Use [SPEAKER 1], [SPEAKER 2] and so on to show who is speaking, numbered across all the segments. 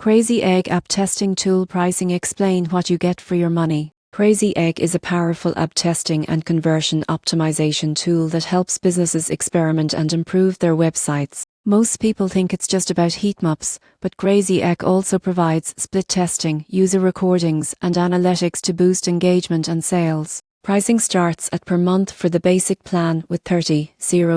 [SPEAKER 1] Crazy Egg App Testing Tool Pricing. Explain what you get for your money. Crazy Egg is a powerful app testing and conversion optimization tool that helps businesses experiment and improve their websites. Most people think it's just about heat maps, but Crazy Egg also provides split testing, user recordings, and analytics to boost engagement and sales. Pricing starts at per month for the basic plan with 30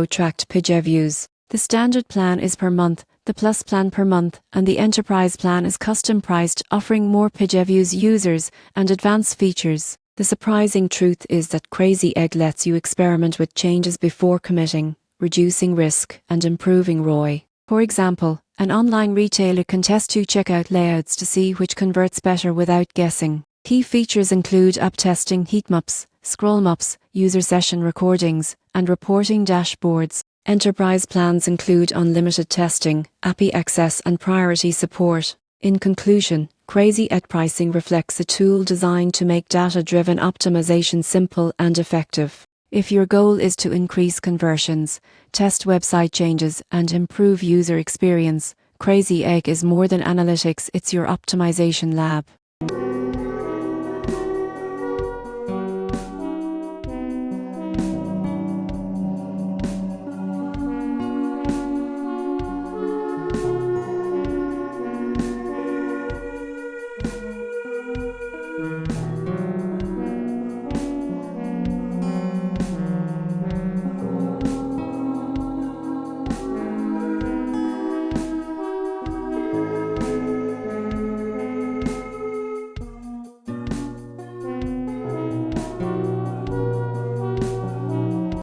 [SPEAKER 1] tracked page views. The standard plan is per month, the plus plan per month, and the enterprise plan is custom priced, offering more page views, users, and advanced features. The surprising truth is that Crazy Egg lets you experiment with changes before committing, reducing risk and improving ROI. For example, an online retailer can test 2 checkout layouts to see which converts better without guessing. Key features include app testing, heat maps, scroll maps, user session recordings, and reporting dashboards. Enterprise plans include unlimited testing, API access, and priority support. In conclusion, Crazy Egg pricing reflects a tool designed to make data-driven optimization simple and effective. If your goal is to increase conversions, test website changes, and improve user experience, Crazy Egg is more than analytics, it's your optimization lab.